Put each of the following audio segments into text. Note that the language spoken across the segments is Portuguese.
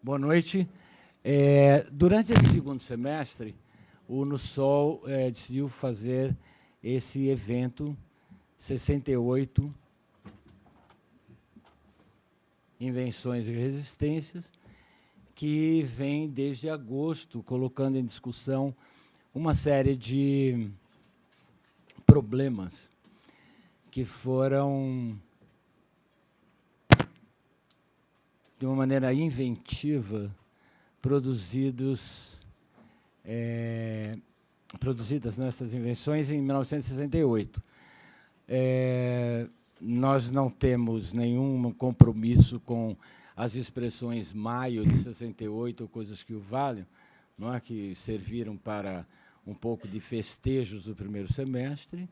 Boa noite. Durante esse segundo semestre, o Unusol decidiu fazer esse evento 68 Invenções e Resistências, que vem desde agosto colocando em discussão uma série de problemas que foram, de uma maneira inventiva, produzidas nessas invenções em 1968. Nós não temos nenhum compromisso com as expressões maio de 68 ou coisas que o valham, não é? Que serviram para um pouco de festejos do primeiro semestre,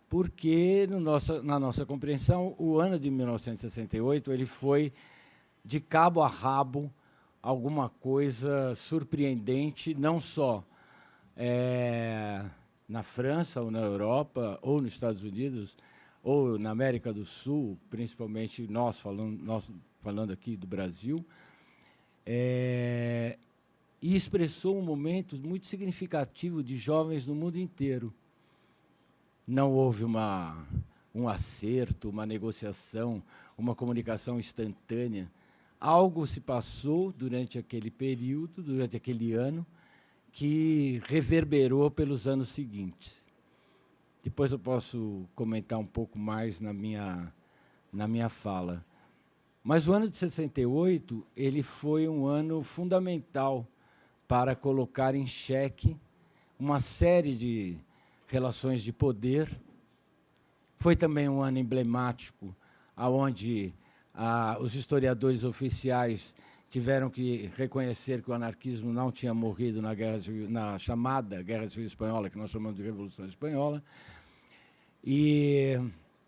porque, na nossa compreensão, o ano de 1968 ele foi, de cabo a rabo, alguma coisa surpreendente, não só na França, ou na Europa, ou nos Estados Unidos, ou na América do Sul, principalmente nós falando aqui do Brasil, e expressou um momento muito significativo de jovens no mundo inteiro. Não houve um acerto, uma negociação, uma comunicação instantânea. Algo se passou durante aquele período, durante aquele ano, que reverberou pelos anos seguintes. Depois eu posso comentar um pouco mais na minha fala. Mas o ano de 68 ele foi um ano fundamental para colocar em xeque uma série de relações de poder. Foi também um ano emblemático, onde os historiadores oficiais tiveram que reconhecer que o anarquismo não tinha morrido na chamada Guerra Civil Espanhola, que nós chamamos de Revolução Espanhola. E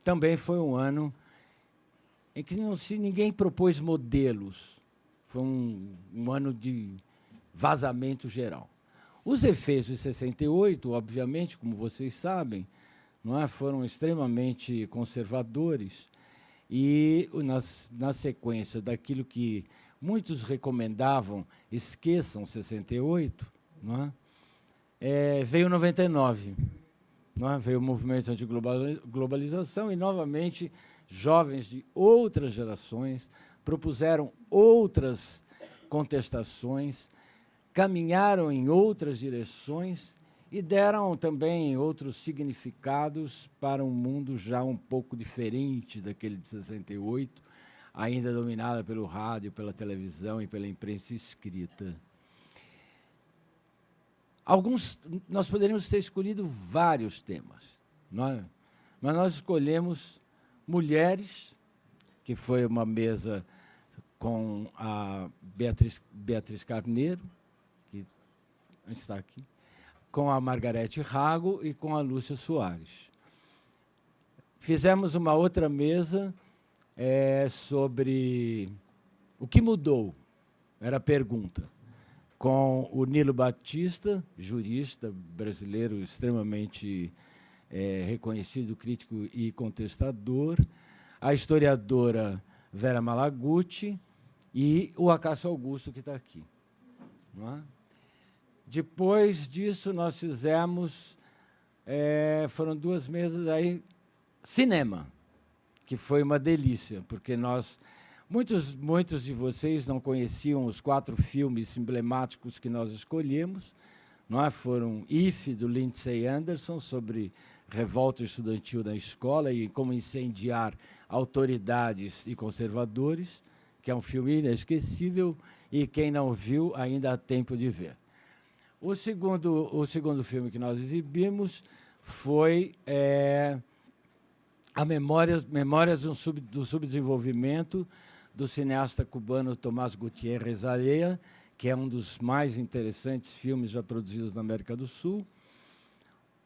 também foi um ano em que ninguém propôs modelos. Foi um ano de vazamento geral. Os efeitos de 68, obviamente, como vocês sabem, foram extremamente conservadores e, na sequência daquilo que muitos recomendavam, esqueçam 68, veio 99. Veio o movimento anti-globalização e, novamente, jovens de outras gerações propuseram outras contestações, caminharam em outras direções e deram também outros significados para um mundo já um pouco diferente daquele de 68, ainda dominado pelo rádio, pela televisão e pela imprensa escrita. Nós poderíamos ter escolhido vários temas, mas nós escolhemos mulheres, que foi uma mesa com a Beatriz Carneiro, que está aqui, com a Margarete Rago e com a Lúcia Soares. Fizemos uma outra mesa sobre o que mudou, era a pergunta, com o Nilo Batista, jurista brasileiro extremamente reconhecido, crítico e contestador, a historiadora Vera Malaguti e o Acácio Augusto, que está aqui. Depois disso, nós fizemos, foram duas mesas aí, cinema, que foi uma delícia, porque muitos de vocês não conheciam os 4 filmes emblemáticos que nós escolhemos. Foram If, do Lindsay Anderson, sobre revolta estudantil na escola e como incendiar autoridades e conservadores, que é um filme inesquecível e quem não viu ainda há tempo de ver. O segundo filme que nós exibimos foi a Memórias do Subdesenvolvimento, do cineasta cubano Tomás Gutiérrez Area, que é um dos mais interessantes filmes já produzidos na América do Sul.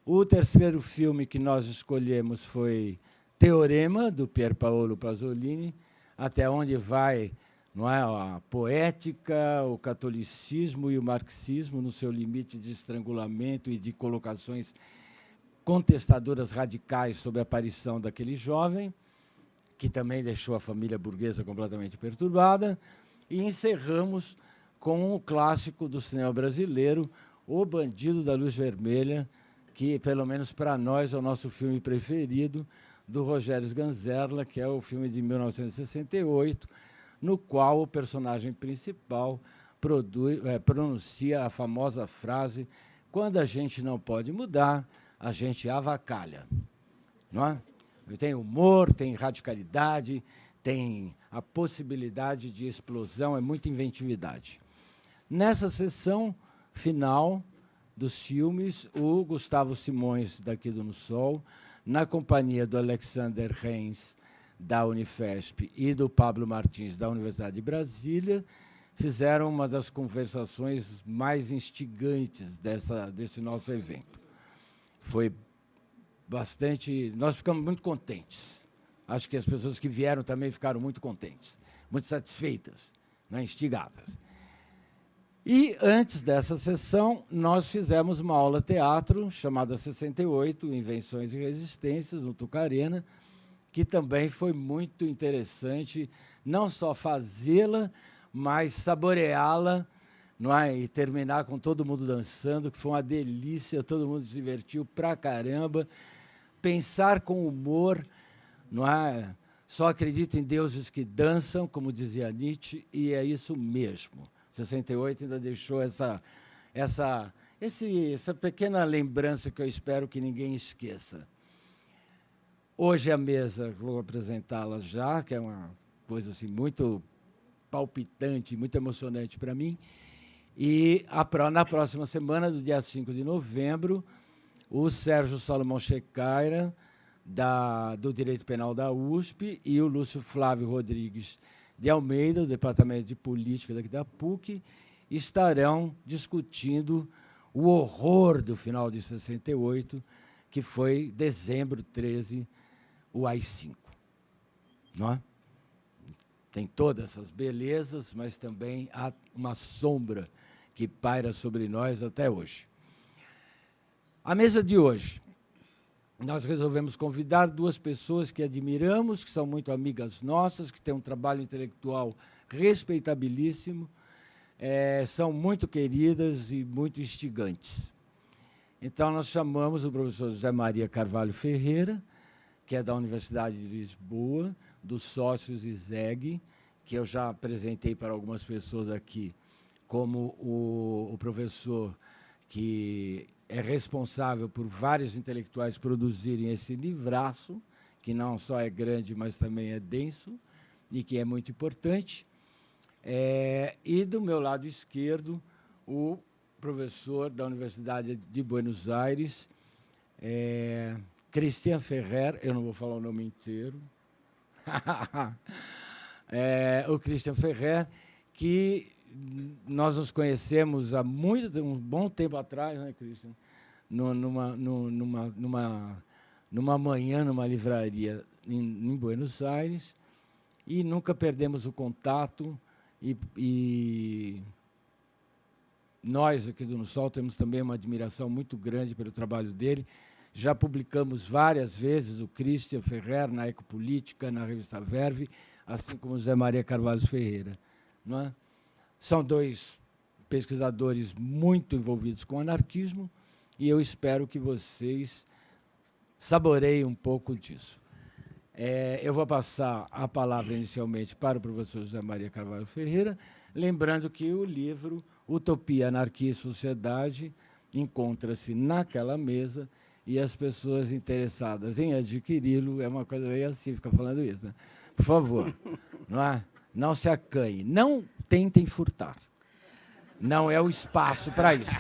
O terceiro filme que nós escolhemos foi Teorema, do Pier Paolo Pasolini, até onde vai a poética, o catolicismo e o marxismo no seu limite de estrangulamento e de colocações contestadoras radicais sobre a aparição daquele jovem, que também deixou a família burguesa completamente perturbada. E encerramos com o clássico do cinema brasileiro, O Bandido da Luz Vermelha, que, pelo menos para nós, é o nosso filme preferido, do Rogério Sganzerla, que é o filme de 1968, no qual o personagem principal pronuncia a famosa frase: quando a gente não pode mudar, a gente avacalha. Não é? Tem humor, tem radicalidade, tem a possibilidade de explosão, é muita inventividade. Nessa sessão final dos filmes, o Gustavo Simões, daqui do No Sol, na companhia do Alexander Reis, da Unifesp, e do Pablo Martins, da Universidade de Brasília, fizeram uma das conversações mais instigantes desse nosso evento. Foi bastante... Nós ficamos muito contentes. Acho que as pessoas que vieram também ficaram muito contentes, muito satisfeitas, né, instigadas. E, antes dessa sessão, nós fizemos uma aula teatro chamada 68, Invenções e Resistências, no Tucarena, que também foi muito interessante, não só fazê-la, mas saboreá-la, não é? E terminar com todo mundo dançando, que foi uma delícia, todo mundo se divertiu pra caramba. Pensar com humor, não é? Só acredito em deuses que dançam, como dizia Nietzsche, e é isso mesmo. 68 ainda deixou essa pequena lembrança que eu espero que ninguém esqueça. Hoje a mesa, vou apresentá-la já, que é uma coisa assim, muito palpitante, muito emocionante para mim. E na próxima semana, do dia 5 de novembro, o Sérgio Salomão Checaira, do Direito Penal da USP, e o Lúcio Flávio Rodrigues de Almeida, do Departamento de Política daqui da PUC, estarão discutindo o horror do final de 68, que foi dezembro 13, o AI-5. Não é? Tem todas essas belezas, mas também há uma sombra que paira sobre nós até hoje. A mesa de hoje, nós resolvemos convidar duas pessoas que admiramos, que são muito amigas nossas, que têm um trabalho intelectual respeitabilíssimo, são muito queridas e muito instigantes. Então, nós chamamos o professor José Maria Carvalho Ferreira, que é da Universidade de Lisboa, dos sócios ISEG, que eu já apresentei para algumas pessoas aqui, como o professor que é responsável por vários intelectuais produzirem esse livraço, que não só é grande, mas também é denso, e que é muito importante. E, do meu lado esquerdo, o professor da Universidade de Buenos Aires, Christian Ferrer, eu não vou falar o nome inteiro, o Christian Ferrer, que nós nos conhecemos há um bom tempo atrás, né, Christian? Numa manhã, numa livraria em Buenos Aires, e nunca perdemos o contato, e nós, aqui do No Sol, temos também uma admiração muito grande pelo trabalho dele. Já publicamos várias vezes o Christian Ferrer na Ecopolítica, na revista Verve, assim como o José Maria Carvalho Ferreira. Não é? São dois pesquisadores muito envolvidos com o anarquismo, e eu espero que vocês saboreiem um pouco disso. Eu vou passar a palavra inicialmente para o professor José Maria Carvalho Ferreira, lembrando que o livro Utopia, Anarquia e Sociedade encontra-se naquela mesa, e as pessoas interessadas em adquiri-lo, é uma coisa meio assim, fica falando isso, né? Por favor, não é? Não se acanhe, não tentem furtar. Não é o espaço para isso.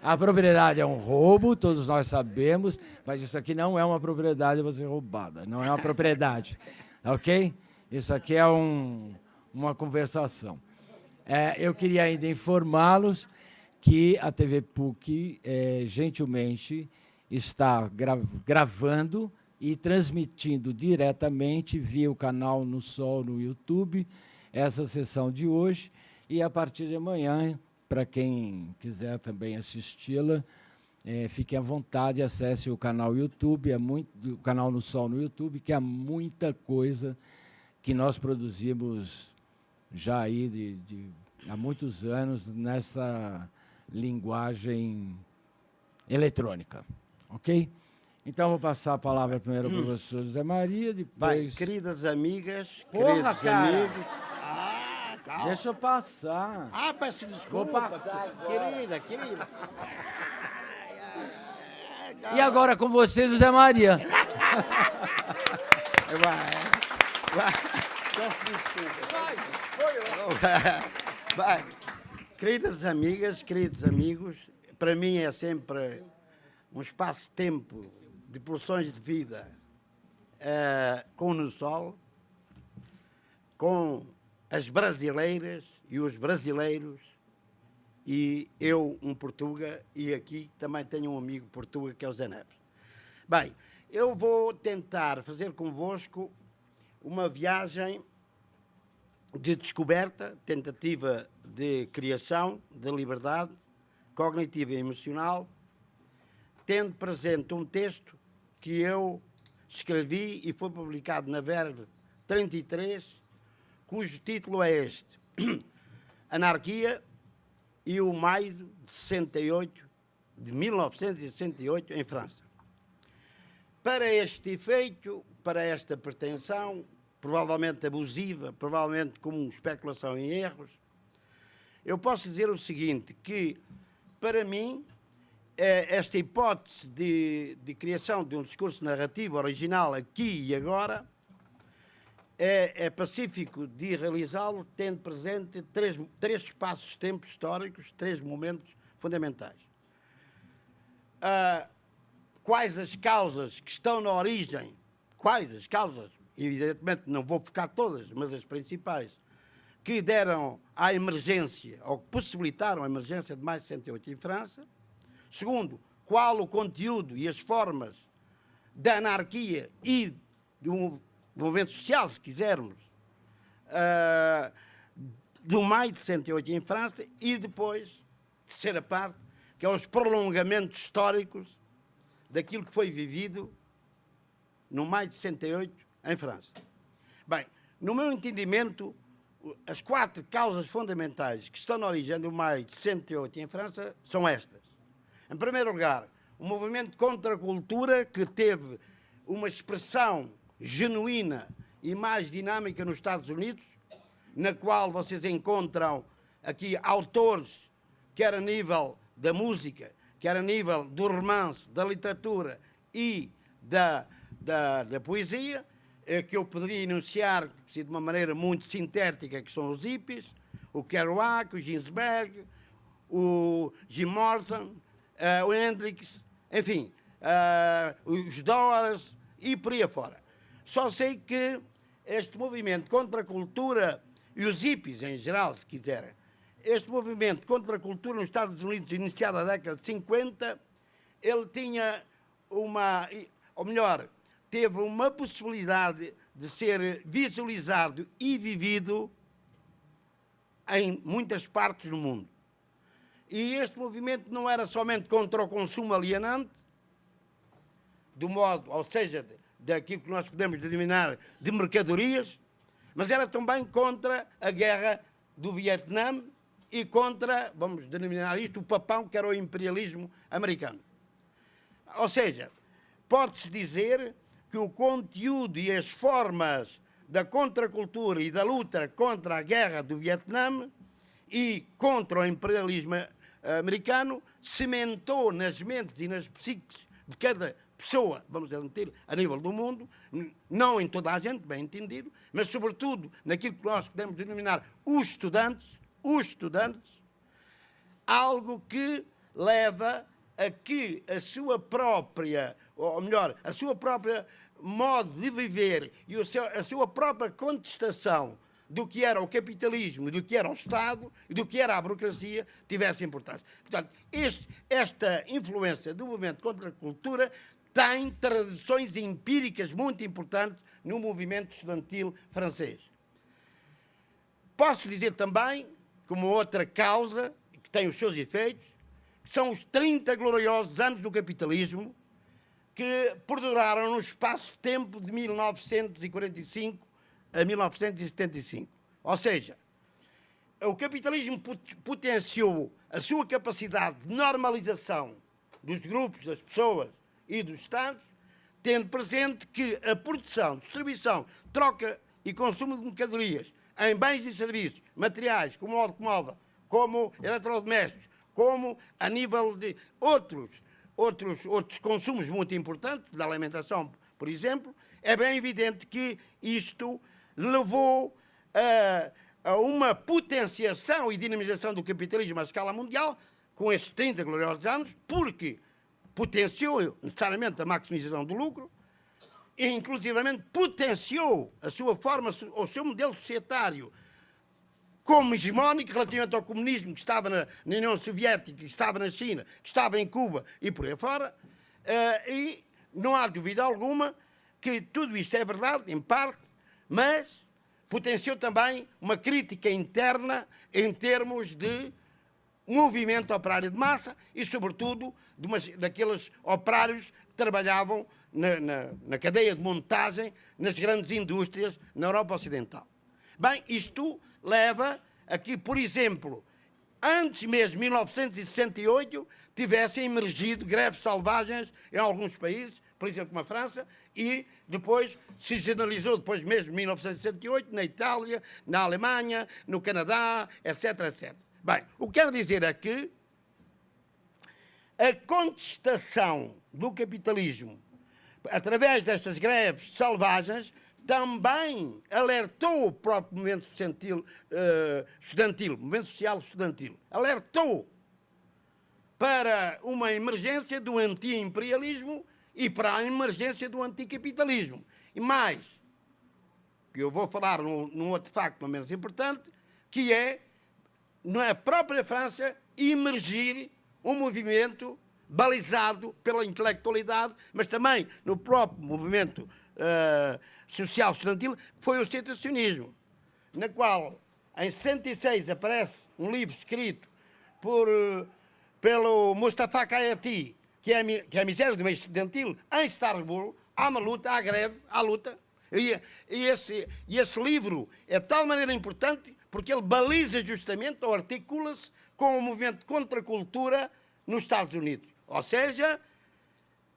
A propriedade é um roubo, todos nós sabemos, mas isso aqui não é uma propriedade a ser roubada, não é uma propriedade, ok? Isso aqui é uma conversação. Eu queria ainda informá-los que a TV PUC, gentilmente, está gravando e transmitindo diretamente via o canal No Sol, no YouTube, essa sessão de hoje, e a partir de amanhã, para quem quiser também assisti-la, fique à vontade, acesse o canal YouTube, o canal No Sol no YouTube, que há muita coisa que nós produzimos já aí há muitos anos nessa linguagem eletrônica, ok? Então, vou passar a palavra primeiro para o professor José Maria, depois... Bem, queridas amigas, Porra, queridos cara! amigos... Calma. Deixa eu passar. Peço desculpa. Vou passar agora. Querida. E agora com vocês, José Maria. Vai. Queridas amigas, queridos amigos, para mim é sempre um espaço-tempo de pulsões de vida com o sol, com as brasileiras e os brasileiros, e eu, um portuga, e aqui também tenho um amigo portuga, que é o Zé Neves. Bem, eu vou tentar fazer convosco uma viagem de descoberta, tentativa de criação, de liberdade cognitiva e emocional, tendo presente um texto que eu escrevi e foi publicado na Verve 33, cujo título é este: Anarquia e o Maio de 1968, em França. Para este efeito, para esta pretensão, provavelmente abusiva, provavelmente como especulação em erros, eu posso dizer o seguinte, que, para mim, esta hipótese de criação de um discurso narrativo original aqui e agora é pacífico de realizá-lo, tendo presente três espaços-tempo históricos, três momentos fundamentais. Quais as causas que estão na origem, quais as causas, evidentemente não vou focar todas, mas as principais, que deram à emergência, ou que possibilitaram a emergência de Maio de 68 em França. Segundo, qual o conteúdo e as formas da anarquia e do movimento social, se quisermos, do Maio de 68 em França. E depois, terceira parte, que é os prolongamentos históricos daquilo que foi vivido no Maio de 68 em França. Bem, no meu entendimento, as quatro causas fundamentais que estão na origem do Maio de 68 em França são estas. Em primeiro lugar, o movimento contra a cultura, que teve uma expressão genuína e mais dinâmica nos Estados Unidos, na qual vocês encontram aqui autores, quer a nível da música, quer a nível do romance, da literatura e da poesia, que eu poderia enunciar de uma maneira muito sintética, que são os hippies, o Kerouac, o Ginsberg, o Jim Morrison, o Hendrix, enfim, os Doors e por aí afora. Só sei que este movimento contra a cultura, e os hippies em geral, se quiserem, este movimento contra a cultura nos Estados Unidos, iniciado na década de 50, ele tinha teve uma possibilidade de ser visualizado e vivido em muitas partes do mundo. E este movimento não era somente contra o consumo alienante, do modo, ou seja, daquilo que nós podemos denominar de mercadorias, mas era também contra a guerra do Vietnã e contra, vamos denominar isto, o papão, que era o imperialismo americano. Ou seja, pode-se dizer que o conteúdo e as formas da contracultura e da luta contra a guerra do Vietnã e contra o imperialismo americano cimentou nas mentes e nas psiques de cada pessoa, vamos dizer, a nível do mundo, não em toda a gente, bem entendido, mas sobretudo naquilo que nós podemos denominar os estudantes, algo que leva a que a sua própria, ou melhor, a sua própria modo de viver e a sua própria contestação do que era o capitalismo, do que era o Estado e do que era a burocracia tivesse importância. Portanto, esta influência do movimento contra a cultura tem traduções empíricas muito importantes no movimento estudantil francês. Posso dizer também, como outra causa, que tem os seus efeitos, que são os 30 gloriosos anos do capitalismo, que perduraram no espaço-tempo de 1945 a 1975. Ou seja, o capitalismo potenciou a sua capacidade de normalização dos grupos, das pessoas e dos Estados, tendo presente que a produção, distribuição, troca e consumo de mercadorias em bens e serviços, materiais, como o automóvel, como eletrodomésticos, como a nível de outros consumos muito importantes, da alimentação, por exemplo, é bem evidente que isto levou a uma potenciação e dinamização do capitalismo à escala mundial, com esses 30 gloriosos anos, porque potenciou necessariamente a maximização do lucro e, inclusivamente, potenciou a sua forma, o seu modelo societário como hegemónico relativamente ao comunismo que estava na União Soviética, que estava na China, que estava em Cuba e por aí fora. E não há dúvida alguma que tudo isto é verdade, em parte, mas potenciou também uma crítica interna em termos de movimento operário de massa e, sobretudo, daqueles operários que trabalhavam na cadeia de montagem nas grandes indústrias na Europa Ocidental. Bem, isto leva a que, por exemplo, antes mesmo de 1968, tivessem emergido greves selvagens em alguns países, por exemplo, como a França, e depois se generalizou, depois mesmo de 1968, na Itália, na Alemanha, no Canadá, etc, etc. Bem, o que quero dizer é que a contestação do capitalismo através destas greves selvagens também alertou o próprio movimento estudantil, movimento social estudantil, alertou para uma emergência do anti-imperialismo e para a emergência do anticapitalismo. E mais, que eu vou falar num outro facto não menos importante, que é, na própria França, emergir um movimento balizado pela intelectualidade, mas também no próprio movimento social estudantil, que foi o secessionismo, na qual, em 66, aparece um livro escrito pelo Mustafa Kayati, que é a miséria do meio estudantil, em Starbull. Há uma luta, há greve, há luta. E esse livro é de tal maneira importante porque ele baliza justamente, ou articula-se, com o movimento de contracultura nos Estados Unidos. Ou seja,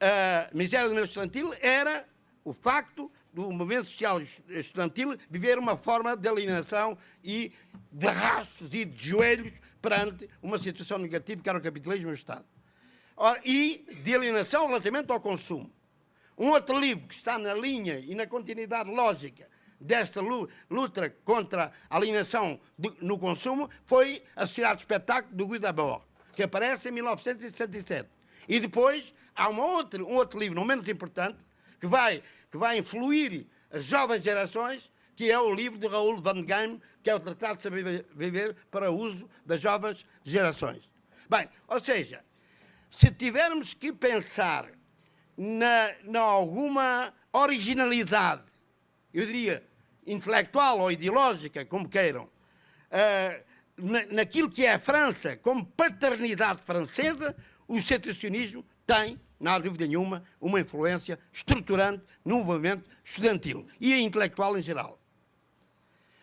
a miséria do meio estudantil era o facto do movimento social estudantil viver uma forma de alienação e de rastros e de joelhos perante uma situação negativa que era o capitalismo e o Estado. Ora, e de alienação relativamente ao consumo. Um outro livro que está na linha e na continuidade lógica desta luta contra a alienação no consumo foi A Sociedade de Espetáculo, do Guy Debord, que aparece em 1967. E depois há um outro livro, não menos importante, que vai influir as jovens gerações, que é o livro de Raoul Van Game, que é o Tratado de Saber Viver para uso das jovens gerações. Bem, ou seja, se tivermos que pensar na alguma originalidade, eu diria intelectual ou ideológica, como queiram, naquilo que é a França como paternidade francesa, o secessionismo tem, não há dúvida nenhuma, uma influência estruturante no movimento estudantil e intelectual em geral.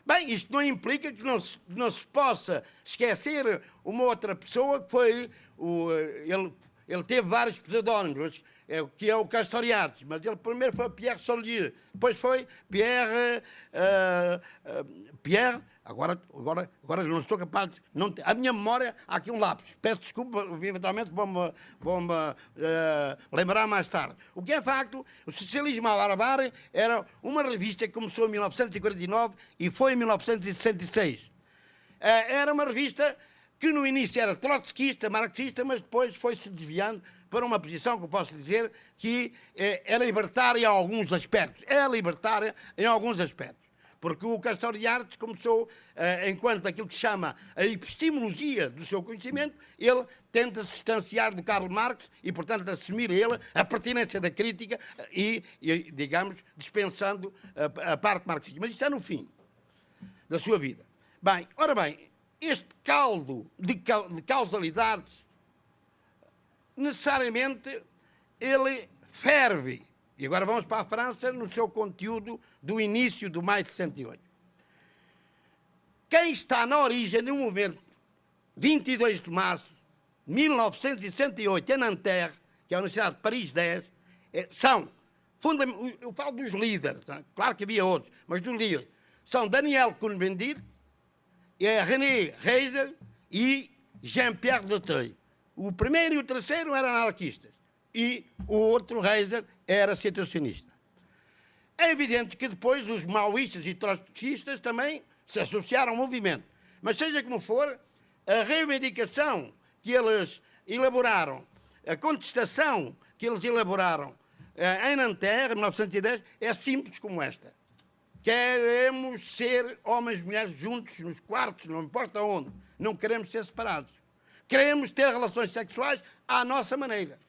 Bem, isto não implica que não se possa esquecer uma outra pessoa que foi... Ele teve vários pseudónimos, que é o Castoriadis, mas ele primeiro foi Pierre Solier, depois foi Pierre... Agora não estou capaz de... A minha memória, há aqui um lápis. Peço desculpa, eventualmente vou-me lembrar mais tarde. O que é facto, o Socialismo à Barbárie era uma revista que começou em 1949 e foi em 1966. Era uma revista que no início era trotskista, marxista, mas depois foi-se desviando para uma posição que eu posso dizer que é libertária em alguns aspectos. É libertária em alguns aspectos. Porque o Castoriadis começou, enquanto aquilo que chama a epistemologia do seu conhecimento, ele tenta se distanciar do Karl Marx e, portanto, assumir ele a pertinência da crítica e digamos, dispensando a parte marxista. Mas isto é no fim da sua vida. Bem, ora bem, este caldo de causalidades, necessariamente, ele ferve. E agora vamos para a França no seu conteúdo do início do maio de 68. quem está na origem do movimento 22 de março de 1968, em Nanterre, que é a Universidade de Paris 10, são, eu falo dos líderes, tá? Claro que havia outros, mas dos líderes, são Daniel Cohn-Bendit, René Reiser e Jean-Pierre Dutheil. O primeiro e o terceiro eram anarquistas e o outro, Reiser, era situacionista. É evidente que depois os maoístas e trotskistas também se associaram ao movimento. Mas seja como for, a reivindicação que eles elaboraram, a contestação que eles elaboraram em Nanterre, em 1910, é simples como esta. Queremos ser homens e mulheres juntos nos quartos, não importa onde. Não queremos ser separados. Queremos ter relações sexuais à nossa maneira.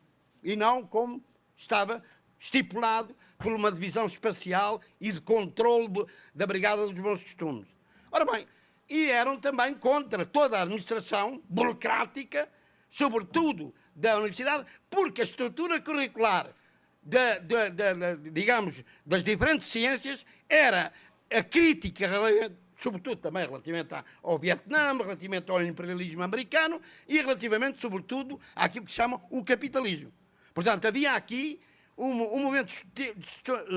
E não como estava estipulado por uma divisão espacial e de controle da Brigada dos Bons Costumes. Ora bem, e eram também contra toda a administração burocrática, sobretudo da universidade, porque a estrutura curricular digamos, das diferentes ciências era a crítica, sobretudo também relativamente ao Vietnã, relativamente ao imperialismo americano e relativamente, sobretudo, àquilo que se chama o capitalismo. Portanto, havia aqui um movimento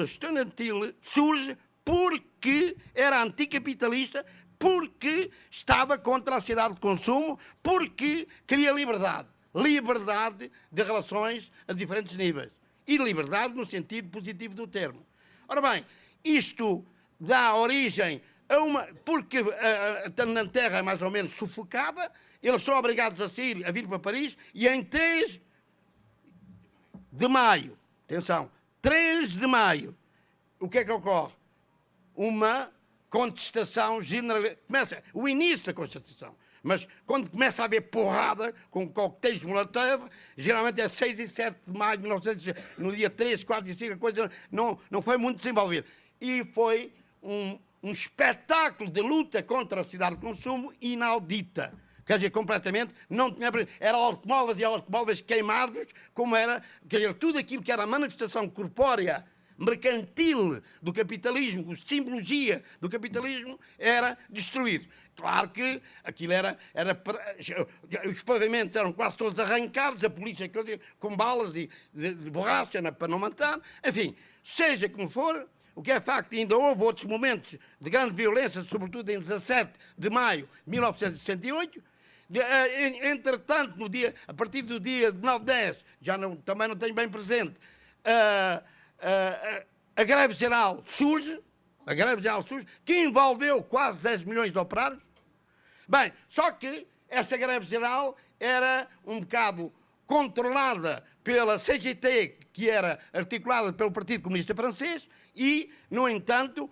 estudantil surge porque era anticapitalista, porque estava contra a sociedade de consumo, porque queria liberdade. Liberdade de relações a diferentes níveis. E liberdade no sentido positivo do termo. Ora bem, isto dá origem a uma... Porque a Nanterre é mais ou menos sufocada, eles são obrigados a sair, a vir para Paris, e em 3 de maio, atenção, 3 de maio, o que é que ocorre? Uma contestação general... Começa o início da contestação. Mas quando começa a haver porrada com coquetéis Molotov, geralmente é 6 e 7 de maio de 1900, no dia 3, 4 e 5, a coisa não foi muito desenvolvida. E foi um espetáculo de luta contra a cidade de consumo inaudita. Quer dizer, completamente, não tinha... Eram automóveis e automóveis queimados, como era... Quer dizer, tudo aquilo que era a manifestação corpórea mercantil do capitalismo, com simbologia do capitalismo, era destruído. Claro que aquilo era os pavimentos eram quase todos arrancados, a polícia com balas de borracha para não matar. Enfim, seja como for, o que é facto, ainda houve outros momentos de grande violência, sobretudo em 17 de maio de 1968. Entretanto, a partir do dia 9/10, também não tenho bem presente, a greve geral surge, que envolveu quase 10 milhões de operários. Bem, só que essa greve geral era um bocado controlada pela CGT, que era articulada pelo Partido Comunista Francês, e, no entanto,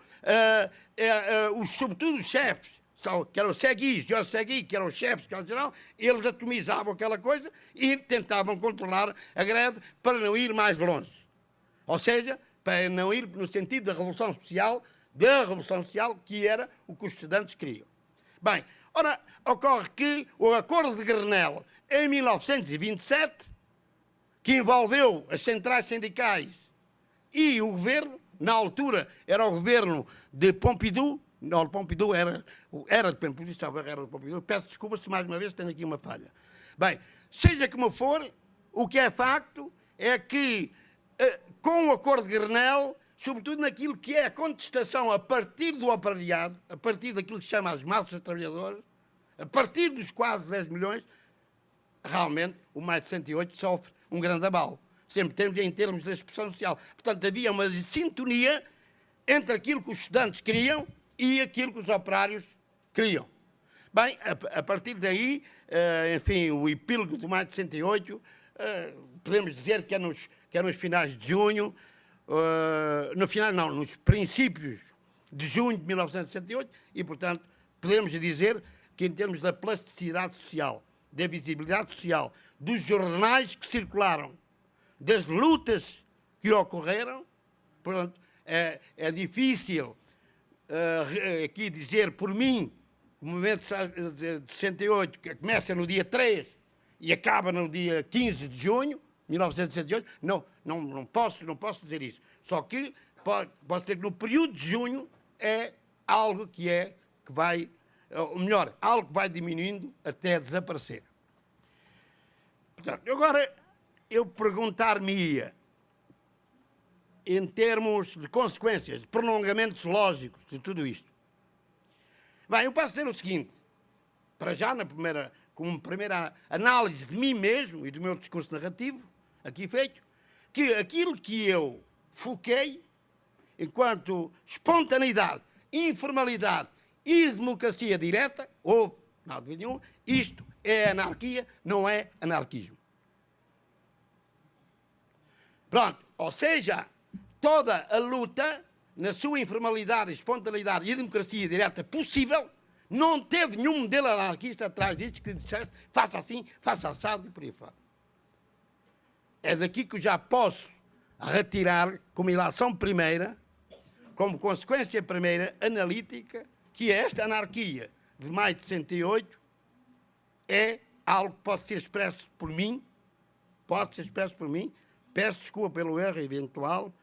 sobretudo os chefes, que eram Georges Segui, que eram os chefes de geral, eles atomizavam aquela coisa e tentavam controlar a greve para não ir mais longe. Ou seja, para não ir no sentido da Revolução Social, que era o que os estudantes queriam. Bem, ora, ocorre que o Acordo de Grenelle, em 1927, que envolveu as centrais sindicais e o governo, na altura era o governo de Pompidou, não, Pompidou era de Pompidou, peço desculpa se mais uma vez tenho aqui uma falha. Bem, seja como for, o que é facto é que com o Acordo de Grenelle, sobretudo naquilo que é a contestação a partir do operariado, a partir daquilo que se chama as massas trabalhadoras, a partir dos quase 10 milhões, realmente o maio de 68 sofre um grande abalo. Sempre temos em termos da expressão social. Portanto, havia uma sintonia entre aquilo que os estudantes queriam e aquilo que os operários queriam. Bem, a partir daí, enfim, o epílogo do maio de 68, podemos dizer que é nos finais de junho, nos princípios de junho de 1968, e, portanto, podemos dizer que, em termos da plasticidade social, da visibilidade social, dos jornais que circularam, das lutas que ocorreram, portanto, é difícil aqui dizer por mim, o movimento de 68, que começa no dia 3 e acaba no dia 15 de junho, 1968, não posso dizer isso. Só que posso dizer que no período de junho é algo que vai ou melhor, algo que vai diminuindo até desaparecer. Portanto, agora eu perguntar-me-ia, em termos de consequências, de prolongamentos lógicos de tudo isto. Bem, eu posso dizer o seguinte, para já, como primeira análise de mim mesmo e do meu discurso narrativo, aqui feito, que aquilo que eu foquei enquanto espontaneidade, informalidade e democracia direta, ou, não houve nenhum, isto é anarquia, não é anarquismo. Pronto, ou seja, toda a luta, na sua informalidade, espontaneidade e democracia direta possível, não teve nenhum modelo anarquista atrás disto que dissesse faça assim, faça assado e por aí fora. É daqui que eu já posso retirar como ilação primeira, como consequência primeira analítica, que esta anarquia de maio de 68 é algo que pode ser expresso por mim, peço desculpa pelo erro eventual,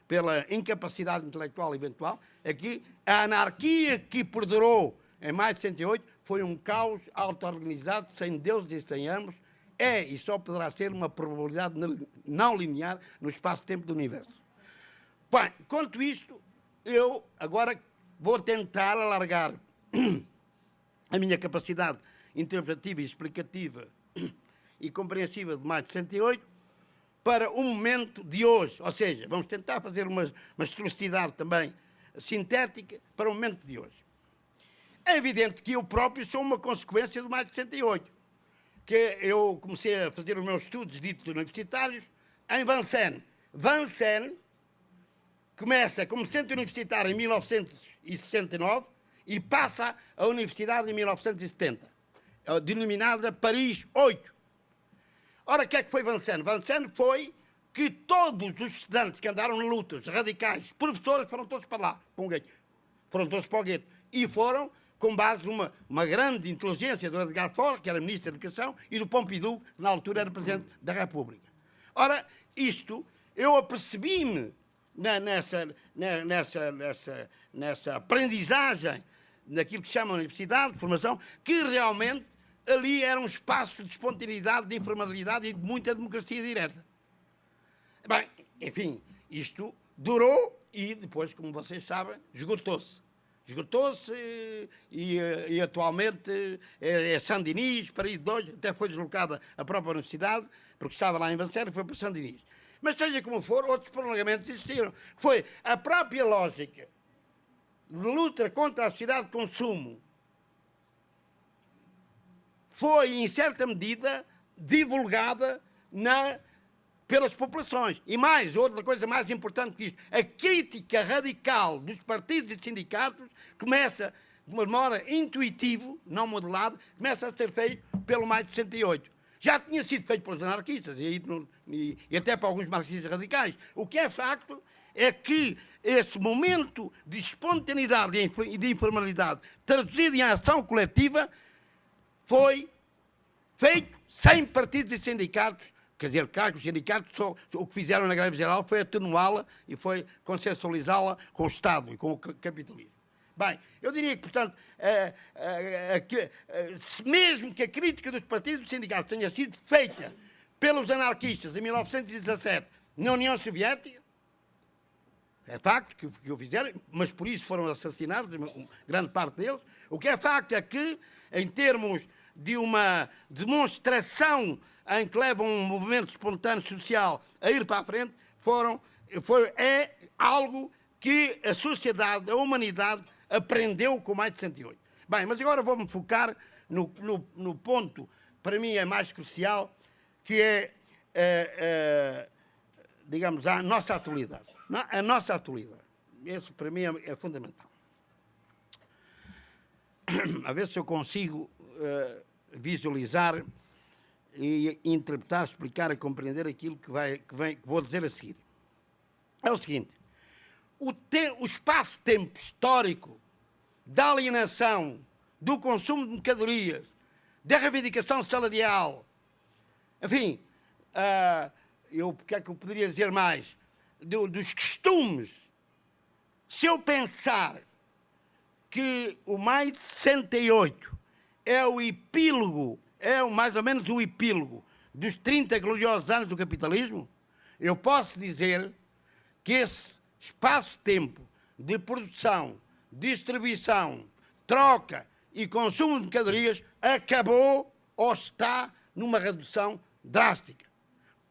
pela incapacidade intelectual eventual, é que a anarquia que perdurou em maio de 68 foi um caos auto-organizado, sem Deus e sem ambos, e só poderá ser uma probabilidade não linear no espaço-tempo do universo. Bem, quanto isto, eu agora vou tentar alargar a minha capacidade interpretativa e explicativa e compreensiva de maio de 68 para o momento de hoje. Ou seja, vamos tentar fazer uma historicidade também sintética para o momento de hoje. É evidente que eu próprio sou uma consequência do maio de 68, que eu comecei a fazer os meus estudos ditos universitários em Vincennes. Vincennes começa como centro universitário em 1969 e passa à universidade em 1970, denominada Paris 8. Ora, o que é que foi Vincennes? Vincennes foi que todos os estudantes que andaram em lutas radicais, professores, foram todos para lá, para um gueto. Foram todos para o gueto. E foram com base numa grande inteligência do Edgar Faure, que era Ministro da Educação, e do Pompidou, que na altura era Presidente da República. Ora, isto, eu apercebi-me nessa aprendizagem, naquilo que se chama universidade, de formação, que realmente ali era um espaço de espontaneidade, de informalidade e de muita democracia direta. Bem, enfim, isto durou e depois, como vocês sabem, esgotou-se. Esgotou-se e atualmente é Saint-Denis, Paris 2, até foi deslocada a própria universidade, porque estava lá em Vincennes e foi para Saint-Denis. Mas seja como for, outros prolongamentos existiram. Foi a própria lógica de luta contra a sociedade de consumo, foi, em certa medida, divulgada pelas populações. E mais, outra coisa mais importante que isto, a crítica radical dos partidos e sindicatos começa, de uma maneira intuitiva, não modelada, começa a ser feito pelo maio de 68. Já tinha sido feito pelos anarquistas e até por alguns marxistas radicais. O que é facto é que esse momento de espontaneidade e de informalidade traduzido em ação coletiva foi feito sem partidos e sindicatos. Quer dizer, claro que os sindicatos o que fizeram na greve geral foi atenuá-la e foi consensualizá-la com o Estado e com o capitalismo. Bem, eu diria que, portanto, mesmo que a crítica dos partidos e sindicatos tenha sido feita pelos anarquistas em 1917 na União Soviética, é facto que o fizeram, mas por isso foram assassinados, grande parte deles. O que é facto é que, em termos de uma demonstração em que levam um movimento espontâneo social a ir para a frente, é algo que a sociedade, a humanidade, aprendeu com mais de 108. Bem, mas agora vou-me focar no ponto, para mim é mais crucial, que é, digamos, a nossa atualidade. A nossa atualidade. Isso, para mim, é fundamental. A ver se eu consigo visualizar e interpretar, explicar e compreender aquilo que vou dizer a seguir. É o seguinte, o espaço-tempo histórico da alienação, do consumo de mercadorias, da reivindicação salarial, enfim, o que é que eu poderia dizer mais? Dos costumes. Se eu pensar que o maio de 68 é o epílogo, mais ou menos o epílogo dos 30 gloriosos anos do capitalismo, eu posso dizer que esse espaço-tempo de produção, distribuição, troca e consumo de mercadorias acabou ou está numa redução drástica.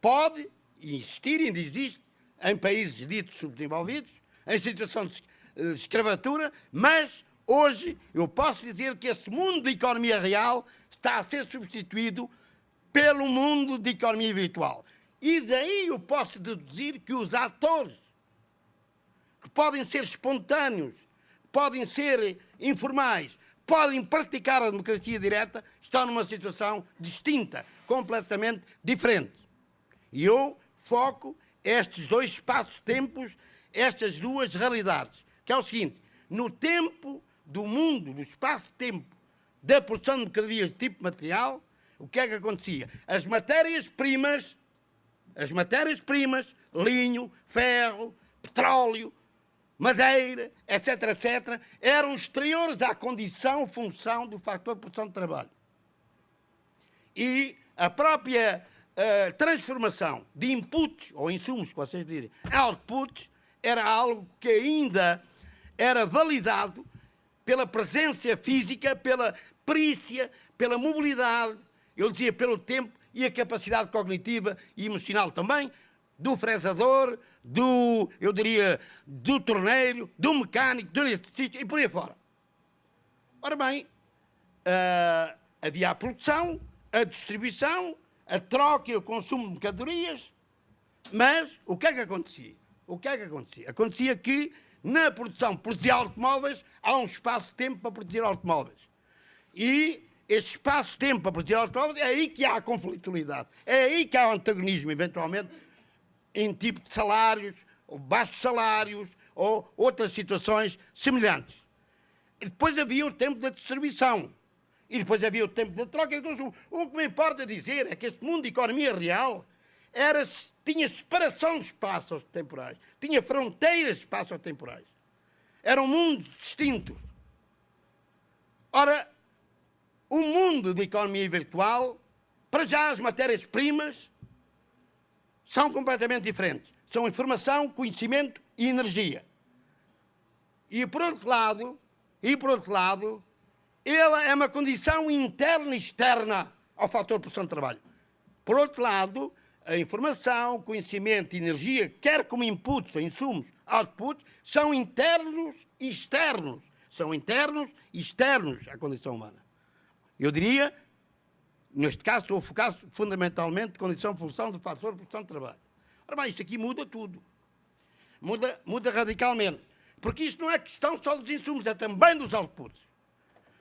Pode existir, ainda existe, em países ditos subdesenvolvidos, em situação de escravatura, mas hoje eu posso dizer que esse mundo de economia real está a ser substituído pelo mundo de economia virtual. E daí eu posso deduzir que os atores, que podem ser espontâneos, podem ser informais, podem praticar a democracia direta, estão numa situação distinta, completamente diferente. E eu foco estes dois espaços-tempos, estas duas realidades, que é o seguinte: no tempo do mundo, do espaço-tempo da produção de mercadorias de tipo material, o que é que acontecia? As matérias-primas, linho, ferro, petróleo, madeira, etc., etc., eram exteriores à condição, função do fator de produção de trabalho. E a própria transformação de inputs, ou insumos, que vocês dizem, outputs, era algo que ainda era validado pela presença física, pela perícia, pela mobilidade, eu dizia pelo tempo e a capacidade cognitiva e emocional também, do fresador, eu diria, do torneiro, do mecânico, do eletricista e por aí fora. Ora bem, havia a produção, a distribuição, a troca e o consumo de mercadorias, mas o que é que acontecia? Acontecia que na produção, produzia automóveis, há um espaço-tempo para produzir automóveis. E esse espaço-tempo para produzir automóveis, é aí que há a conflitualidade, é aí que há o antagonismo, eventualmente, em tipo de salários, ou baixos salários, ou outras situações semelhantes. E depois havia o tempo da distribuição. E depois havia o tempo da troca e do consumo. O que me importa dizer é que este mundo de economia real tinha separação de espaços temporais, tinha fronteiras de espaços temporais. Eram mundos distintos. Ora, o mundo de economia virtual, para já as matérias-primas são completamente diferentes. São informação, conhecimento e energia. E por outro lado, ela é uma condição interna e externa ao fator de produção de trabalho. Por outro lado, a informação, conhecimento e energia, quer como inputs ou insumos, outputs, são internos e externos. São internos e externos à condição humana. Eu diria, neste caso, estou a focar fundamentalmente condição-função do fator de produção de trabalho. Ora bem, isto aqui muda tudo. Muda radicalmente. Porque isto não é questão só dos insumos, é também dos outputs.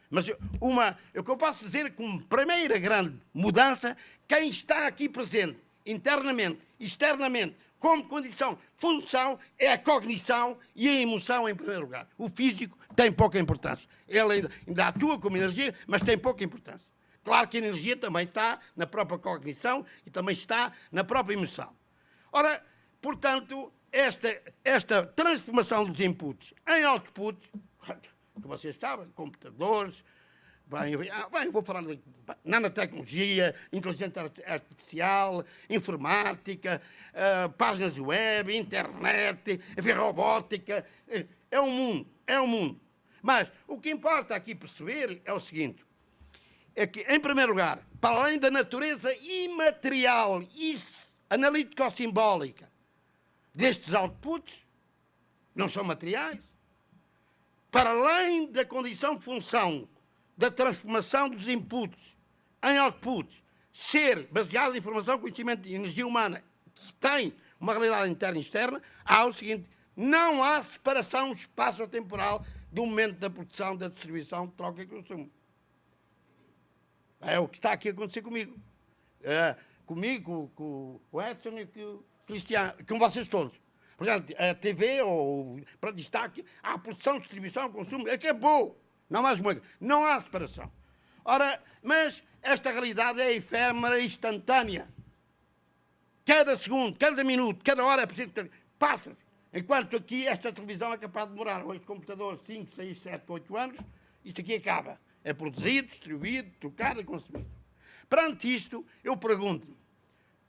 Mas o que eu posso dizer como primeira grande mudança, quem está aqui presente, internamente, externamente, como condição, função, é a cognição e a emoção em primeiro lugar. O físico tem pouca importância. Ele ainda atua como energia, mas tem pouca importância. Claro que a energia também está na própria cognição e também está na própria emoção. Ora, portanto, esta transformação dos inputs em outputs, que vocês sabem, computadores, eu vou falar de nanotecnologia, inteligência artificial, informática, páginas web, internet, robótica. É um mundo. Mas o que importa aqui perceber é o seguinte, é que, em primeiro lugar, para além da natureza imaterial e analítico-simbólica destes outputs, não são materiais, para além da condição de função da transformação dos inputs em outputs, ser baseado em informação, conhecimento e energia humana, que tem uma realidade interna e externa, há o seguinte: não há separação espaço-temporal do momento da produção, da distribuição, de troca e consumo. É o que está aqui a acontecer comigo. Comigo, com o Edson e com o Cristiano, com vocês todos. Portanto, a TV, ou para destaque, a produção, distribuição, consumo, acabou. Não há mais moeda. Não há separação. Ora, mas esta realidade é efêmera e instantânea. Cada segundo, cada minuto, cada hora é preciso ter. Passa. Enquanto aqui esta televisão é capaz de demorar, hoje computador 5, 6, 7, 8 anos, isto aqui acaba. É produzido, distribuído, trocado e consumido. Perante isto, eu pergunto-me,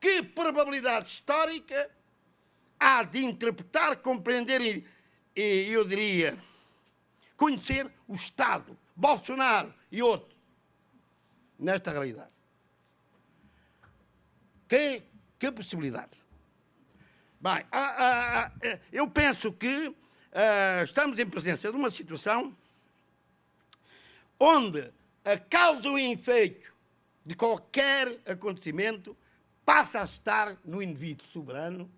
que probabilidade histórica há de interpretar, compreender e eu diria, conhecer o Estado, Bolsonaro e outros, nesta realidade? Que possibilidade? Bem, eu penso que estamos em presença de uma situação onde a causa e o efeito de qualquer acontecimento passa a estar no indivíduo soberano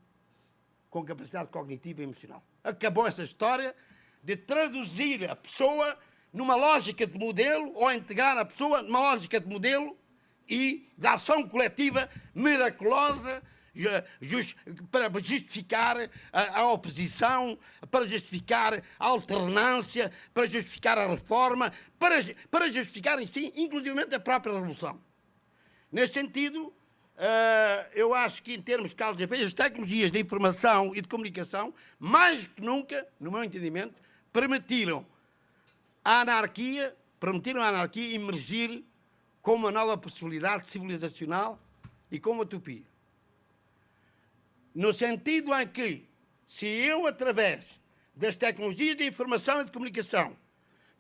com capacidade cognitiva e emocional. Acabou essa história de traduzir a pessoa numa lógica de modelo ou integrar a pessoa numa lógica de modelo e da ação coletiva miraculosa para justificar a oposição, para justificar a alternância, para justificar a reforma, para justificar em si, inclusivamente, a própria revolução. Neste sentido, eu acho que, em termos de causa e efeito, as tecnologias de informação e de comunicação, mais que nunca, no meu entendimento, permitiram a anarquia emergir como uma nova possibilidade civilizacional e como utopia. No sentido em que, se eu, através das tecnologias de informação e de comunicação,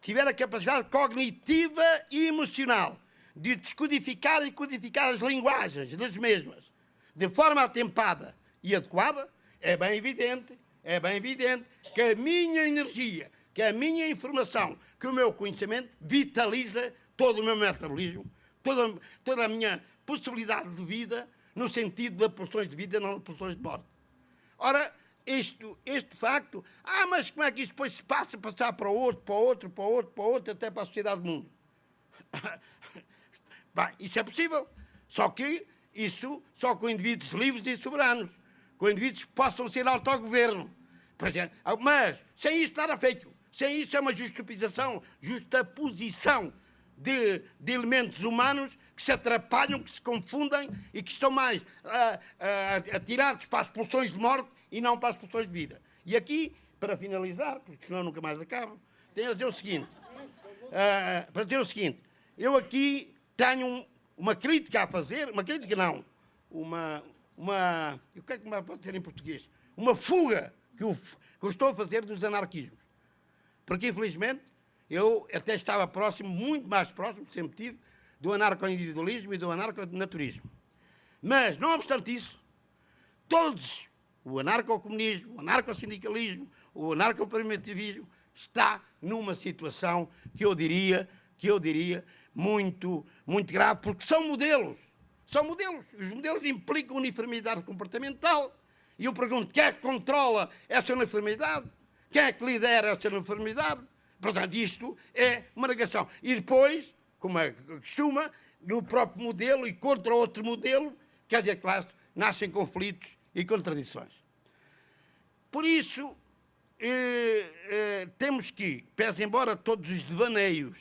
tiver a capacidade cognitiva e emocional de descodificar e codificar as linguagens das mesmas de forma atempada e adequada, é bem evidente que a minha energia, que a minha informação, que o meu conhecimento vitaliza todo o meu metabolismo, toda a minha possibilidade de vida, no sentido de pulsões de vida, não de pulsões de morte. Ora, este facto, mas como é que isto depois se passa, passar para o outro, até para a sociedade do mundo? Bem, isso é possível, só que isso só com indivíduos livres e soberanos, com indivíduos que possam ser autogoverno. Mas, sem isso nada feito. Sem isso é uma justaposição de elementos humanos que se atrapalham, que se confundem e que estão mais atirados para as pulsões de morte e não para as pulsões de vida. E aqui, para finalizar, porque senão nunca mais acabo, tenho a dizer o seguinte, eu aqui tenho uma crítica a fazer, uma crítica não, o que é que me pode dizer em português? Uma fuga que eu estou a fazer dos anarquismos. Porque, infelizmente, eu até estava próximo, muito mais próximo, sempre tive, do anarco-individualismo e do anarco-naturismo. Mas, não obstante isso, todos, o anarco-comunismo, o anarco-sindicalismo, o anarco-primitivismo, está numa situação que eu diria muito, muito grave, porque são modelos. São modelos. Os modelos implicam uniformidade comportamental. E eu pergunto, quem é que controla essa uniformidade? Quem é que lidera essa uniformidade? Portanto, isto é uma negação. E depois, como é que costuma, no próprio modelo e contra outro modelo, quer dizer, claro, nascem conflitos e contradições. Por isso, temos que, pese embora todos os devaneios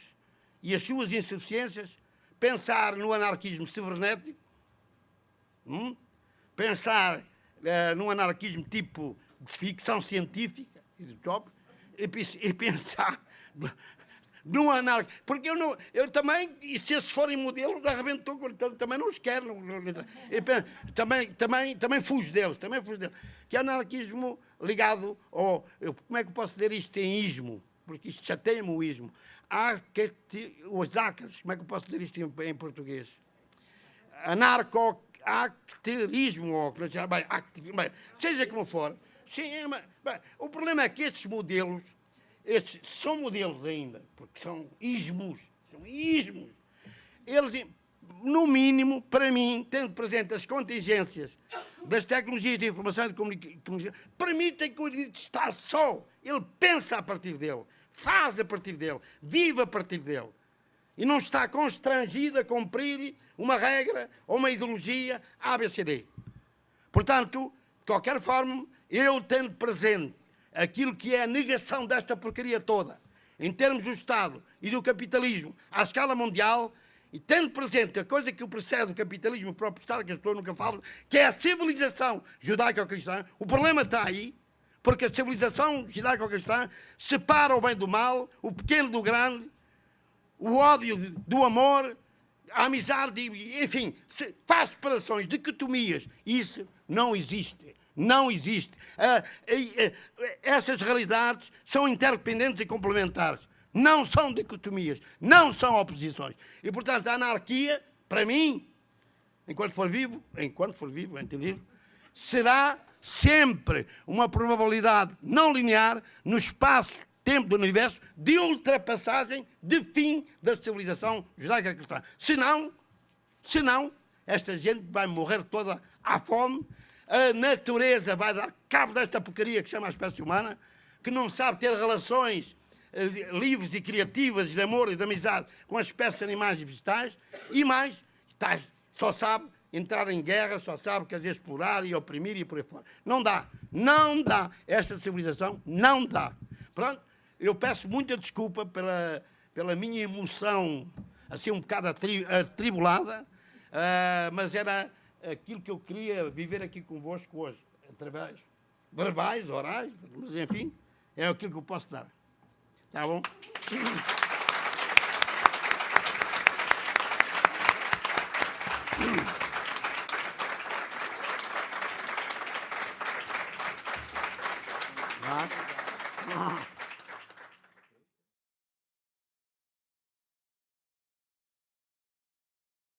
e as suas insuficiências, pensar no anarquismo cibernético, pensar num anarquismo tipo de ficção científica e pensar num anarquismo. Porque eu também, e se esses forem modelos, arrebentou, também não os quero. Também fujo deles. Que é anarquismo ligado ao... Como é que eu posso dizer isto em ismo? Porque isto chateia-me o ismo. Os acres, como é que eu posso dizer isto em português? Anarco-activismo, seja como for. Sim, o problema é que estes modelos, são modelos ainda, porque são ismos. Eles, no mínimo, para mim, tendo presente as contingências das tecnologias de informação e de comunicação, permitem que o indivíduo está só. Ele pensa a partir dele, faz a partir dele, vive a partir dele. E não está constrangido a cumprir uma regra ou uma ideologia ABCD. Portanto, de qualquer forma, eu tendo presente aquilo que é a negação desta porcaria toda, em termos do Estado e do capitalismo à escala mundial, e tendo presente a coisa que precede o capitalismo, o próprio Estado, que as pessoas nunca falam, que é a civilização judaico-cristã, o problema está aí, Porque a civilização judaico-cristã separa o bem do mal, o pequeno do grande, o ódio do amor, a amizade, enfim, faz separações, dicotomias. Isso não existe. Não existe. Essas realidades são interdependentes e complementares. Não são dicotomias, não são oposições. E, portanto, a anarquia, para mim, enquanto for vivo, entendido, será sempre uma probabilidade não linear no espaço-tempo do universo de ultrapassagem, de fim da civilização judaica-cristã. Senão, esta gente vai morrer toda à fome, a natureza vai dar cabo desta porcaria que se chama a espécie humana, que não sabe ter relações livres e criativas de amor e de amizade com as espécies animais e vegetais, e mais, só sabe entrar em guerra, só sabe, quer dizer, explorar e oprimir e por aí fora. Não dá. Esta civilização não dá. Pronto, eu peço muita desculpa pela minha emoção, assim um bocado atribulada, mas era aquilo que eu queria viver aqui convosco hoje, através verbais, orais, mas enfim, é aquilo que eu posso dar. Tá bom?